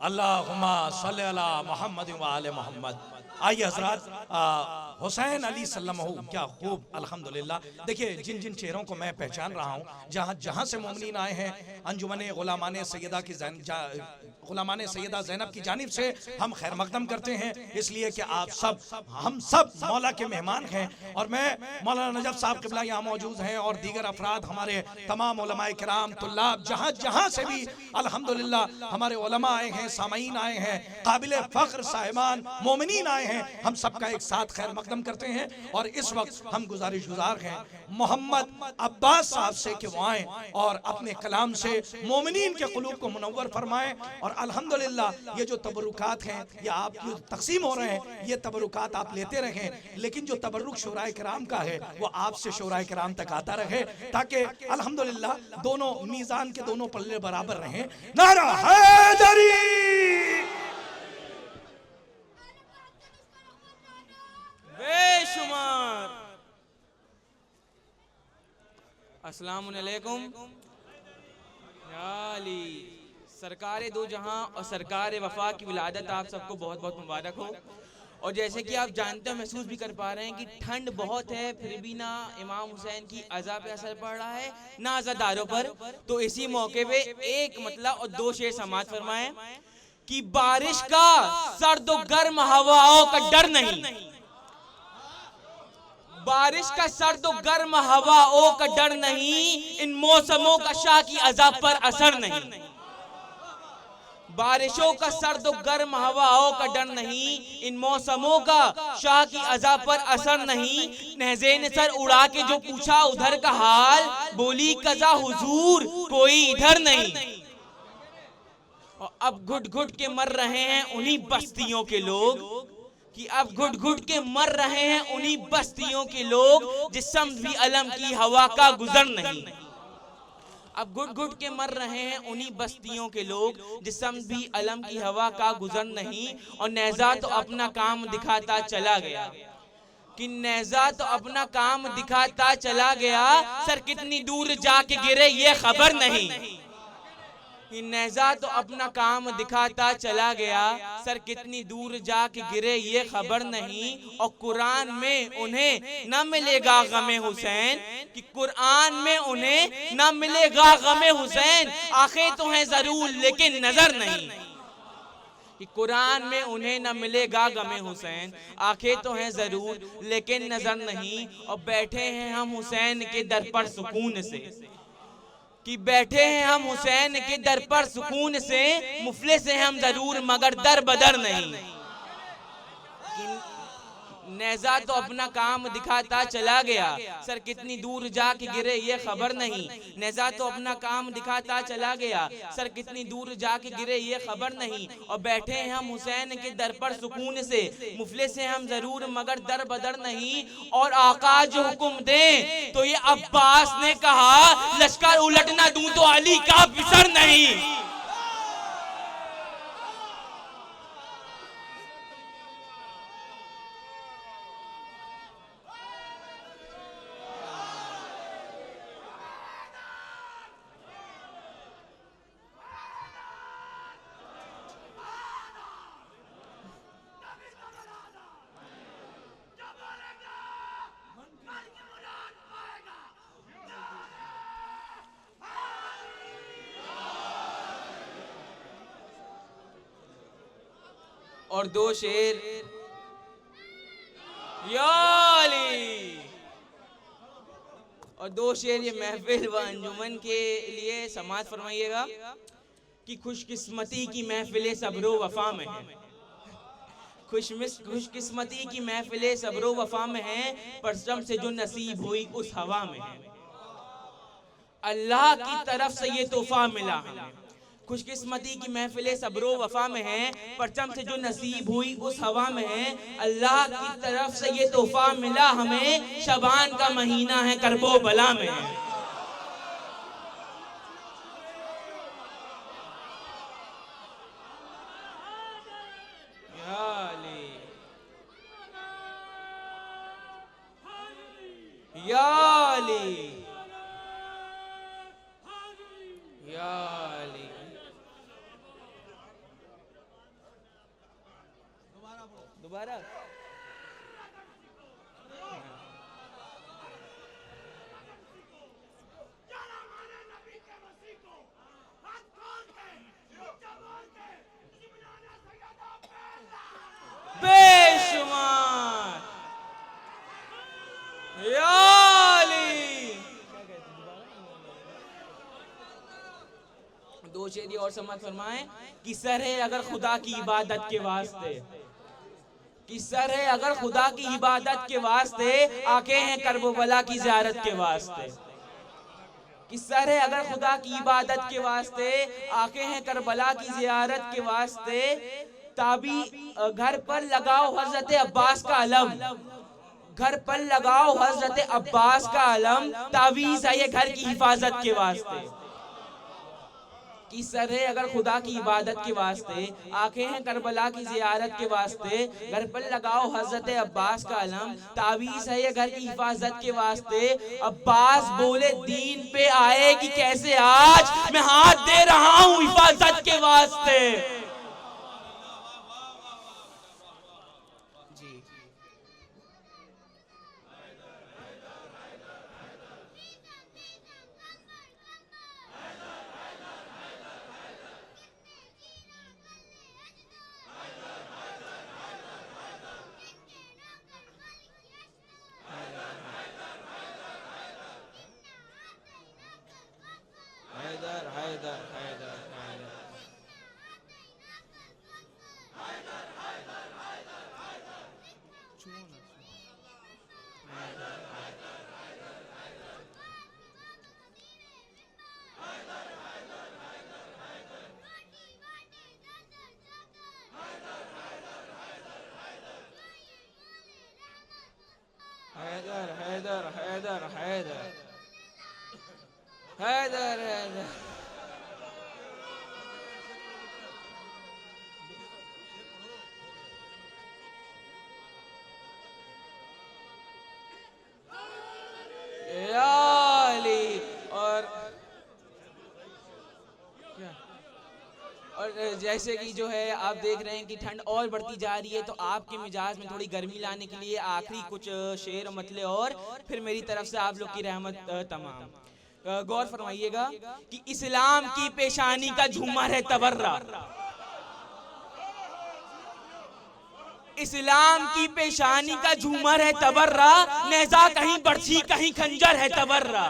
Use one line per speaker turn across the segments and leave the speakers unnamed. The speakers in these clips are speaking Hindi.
अल्लाहुम्मा सल्ली अला मोहम्मद व आले मोहम्मद। आइए हज़रात, हुसैन अली सल्लमहु, क्या खूब अल्हम्दुलिल्लाह। देखिए जिन जिन चेहरों को मैं पहचान रहा हूँ, जहाँ जहाँ से मोमिनीन आए हैं, अंजुमन गुलामान सैयदा की गुलामान सैयदा ज़ैनब की जानिब से हम खैर मकदम करते हैं, इसलिए कि आप सब, हम सब मौला के मेहमान हैं। और मैं मौलाना नजफ साहब क़िबला यहाँ मौजूद हैं और दीगर अफराद, हमारे तमाम उलमाए किराम, तुल्लाब, जहाँ जहाँ से भी अल्हम्दुलिल्लाह हमारे उलमा आए हैं, सामईन आए हैं, काबिल फ़ख्र साहिबान मोमिनीन आए हैं, हम सबका एक साथ खैर मकदम करते हैं। और इस वक्त हम गुजारिशगुजार हैं मोहम्मद अब्बास साहब से कि वो आएँ और अपने कलाम से मोमिनीन के क़ुलूब को मुनव्वर फरमाएं। और अल्हम्दुलिल्लाह ये जो तबरुकात हैं, ये आप जो तकसीम हो रहे हैं, ये तबरुकात आप लेते रहें, लेकिन जो तबरुक शोराए किराम का है वो आपसे शोराए किराम तक आता रहे, ताकि अल्हम्दुलिल्लाह दोनों मीज़ान के दोनों पल्ले बराबर रहें। नारा हैदरी।
बेशुमार अस्सलामु अलैकुम या अली। सरकार दो जहां और सरकार वफा की विलादत आप सबको बहुत बहुत मुबारक हो। और जैसे कि आप जानते हो, महसूस भी कर पा रहे हैं कि ठंड बहुत है, फिर भी ना इमाम हुसैन की अज़ा पे असर पड़ रहा है ना अज़ादारों पर। तो इसी मौके पे एक मतलब और दो शेर समाज फरमाएं कि बारिश का सर्द और गर्म हवाओं का डर नहीं, बारिश का सर्द और गर्म हवाओं का डर नहीं, इन मौसमों का शाह की अज़ाब पर असर नहीं। बारिशों का सर्द और गर्म हवाओं का डर नहीं, इन मौसमों का शाह की अज़ाब पर असर नहीं। नहज़े ने सर उड़ा के जो पूछा उधर का हाल, बोली कज़ा हुजूर कोई इधर नहीं। और अब घुट घुट के मर रहे हैं उन्हीं बस्तियों के लोग, कि अब घुट घुट के मर रहे हैं उन्हीं बस्तियों के लोग, जिस्म भी अलम की हवा का गुजर नहीं। अब घुट घुट के मर रहे हैं उन्हीं बस्तियों के लोग, जिस्म भी अलम की हवा का गुजर नहीं। और नेज़ा तो अपना काम दिखाता चला गया, कि नेज़ा तो अपना काम दिखाता चला गया, सर कितनी दूर जाके गिरे ये खबर नहीं। कि नेज़ा तो अपना काम दिखाता चला गया, सर कितनी दूर जाके गिरे ये खबर नहीं। और कुरान में उन्हें न मिलेगा गमे हुसैन, कि कुरान में उन्हें न मिलेगा गमे हुसैन, आंखें तो हैं जरूर लेकिन नजर नहीं। कि कुरान में उन्हें न मिलेगा गमे हुसैन, आंखें तो हैं जरूर लेकिन नजर नहीं। और बैठे हैं हम हुसैन के दर पर सुकून से, कि बैठे हैं हम हुसैन के दर पर सुकून से, मुफलिस हैं हम जरूर मगर दर बदर नहीं। नेज़ा तो अपना काम दिखाता चला गया, सर कितनी दूर जाके गिरे ये खबर नहीं। नेज़ा तो अपना काम दिखाता चला गया, सर कितनी दूर जाके गिरे ये खबर नहीं। और बैठे हैं हम हुसैन के दर पर सुकून से, मुफलिस हैं हम जरूर मगर दर बदर नहीं। और आका जो हुक्म दे तो ये अब्बास ने कहा, लश्कर उलटना दूं तो अली का बिसर नहीं। और दो शेर या अली, और दो शेर ये महफिल व अंजुमन के लिए समाज फरमाइएगा कि खुशकिस्मती की महफिल सब्रो वफा में है, खुशकिस्मती की महफिल सब्रो वफा में है, परचम से जो नसीब हुई उस हवा में है। अल्लाह की तरफ से ये तोहफा मिला हमें, खुशकिस्मती की महफिल सब्रो वफा में है, परचम से जो नसीब हुई उस हवा में है। अल्लाह की तरफ से ये तोहफा मिला हमें, शबान का महीना है करबो बला में है। या अली, या अली, या अली। दोबारा बेशुमार या अली। दो शेरी और समाप्त फरमाएं कि सर है अगर खुदा की इबादत के वास्ते, कि सर है अगर खुदा की इबादत के वास्ते, आंखें हैं करबला की ज़ियारत के वास्ते। कि सर है अगर खुदा की इबादत के वास्ते, आंखें हैं करबला की ज़ियारत के वास्ते, ताबी घर पर लगाओ हजरत अब्बास का अलम, घर पर लगाओ हजरत अब्बास का अलम, तावीज़ है ये घर की हिफाजत के वास्ते। कि सर है अगर खुदा की इबादत के वास्ते, आंखें हैं करबला की ज़ियारत के वास्ते, घर पर लगाओ हजरत अब्बास का अलम, तावीज़ है ये घर की हिफाजत के वास्ते। अब्बास बोले दीन पे आए कि कैसे आज मैं हाथ दे रहा हूँ हिफाजत के वास्ते। जी हैदर हैदर हैदर हैदर हैदर हैदर हैदर हैदर हैदर हैदर या अली। और क्या, और जैसे कि जो है आप देख रहे हैं कि ठंड और बढ़ती जा रही है, तो आपके मिजाज में थोड़ी गर्मी लाने के लिए आखिरी कुछ शेर मतले और फिर मेरी तरफ से आप लोग की रहमत तमाम। गौर फरमाइएगा कि इस्लाम की पेशानी का झूमर है तबर्रा, इस्लाम की पेशानी का झूमर है तबर्रा, नेज़ा कहीं बरछी कहीं खंजर है तबर्रा।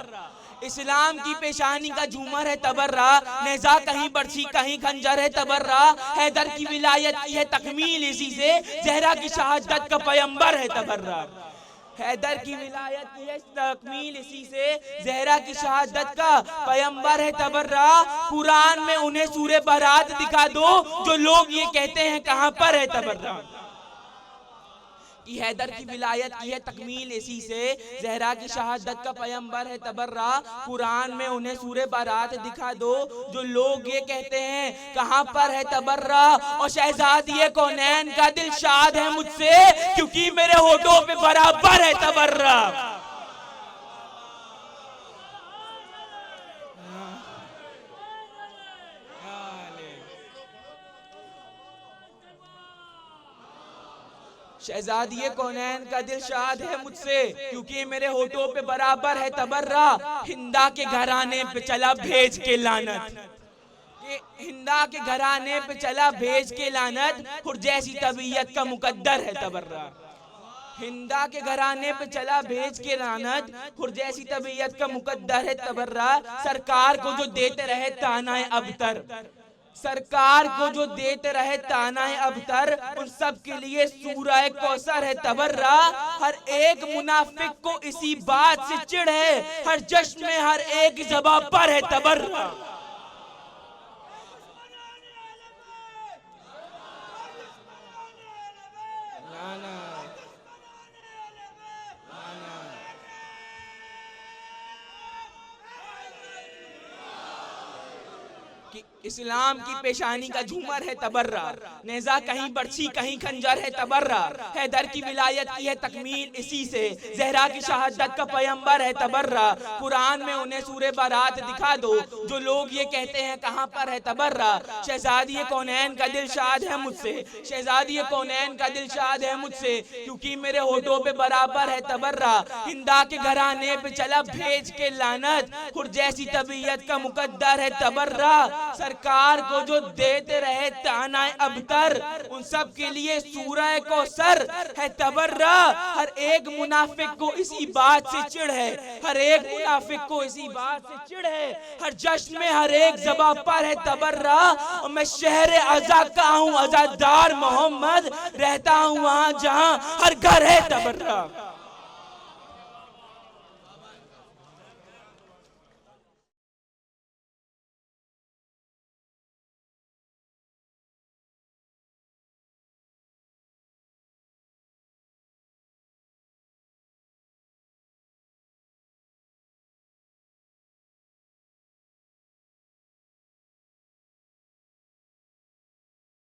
इस्लाम की पेशानी का झूमर है तबर्रा, नेज़ा कहीं बरछी कहीं खंजर है तबर्रा। हैदर की विलायत की है तकमील इसी से, ज़हरा की शहादत का पैगंबर है तबर्रा। हैदर की विलायत की है तकमील इसी से, ज़हरा की शहादत का पैगंबर है तबर्रा। कुरान में उन्हें सूरे बारात दिखा दो, जो लोग ये कहते हैं कहाँ पर है तबर्रा। कि हैदर की विलायत की है तकमील इसी से, ज़हरा की शहादत का पैगंबर है तबर्रा। कुरान में उन्हें सूरे बारात दिखा दो, जो लोग ये कहते हैं कहाँ पर है तबर्रा। और शहजादी कौनैन का दिल शाद है मुझसे, क्योंकि मेरे होठों पे बराबर है तबर्रा। शहजादी कौनैन का दिल शाद है मुझसे, क्योंकि मेरे होठों पे बराबर है तबर्रा। हिंदा के घराने पे चला भेज के लानत, हिंदा के घराने पे चला भेज के लानत, खुर जैसी तबीयत का मुकद्दर है तबर्रा। हिंदा के घराने पे चला भेज के लानत, खुर जैसी तबीयत का मुकद्दर है तबर्रा। सरकार को जो देते रहे ताना अबतर, सरकार को जो देते रहे ताना अबतर, उन सब के लिए सूरह कौसर है तबर्रा। हर एक मुनाफिक को इसी बात से चिढ़ है, हर जश्न में हर एक ज़बां पर है तबर्रा। कि इस्लाम की पेशानी का झूमर है तबर्रा, नेजा कहीं बर्छी कहीं खंजर है तबर्रा, हैदर की विलायत की है तकमील इसी से, जहरा की शहादत का पैगंबर है तबर्रा। कुरान में उन्हें सूरे बारात दिखा दो जो लोग ये कहते हैं कहाँ पर है तबर्रा। शहजादी कौनैन का दिल शाद है मुझसे, शहजादी कौनैन का दिल शाद है मुझसे, क्योंकि मेरे होठों पे बराबर है तबर्रा। हिंदा के घराने पे चला भेज के लानत, खुद जैसी तबीयत का मुकद्दर है तबर्रा। सरकार को जो देते रहे ताना अबतर, उन सब के लिए सूरह कौसर है तबर्रा। हर एक मुनाफिक को इसी बात से चिढ़ है, हर एक मुनाफिक को इसी बात से चिढ़ है। हर जश्न में हर एक ज़बां पर है तबर्रा। और मैं शहर अज़ा का हूँ, अज़ादार मोहम्मद, रहता हूँ वहाँ जहाँ हर घर है तबर्रा।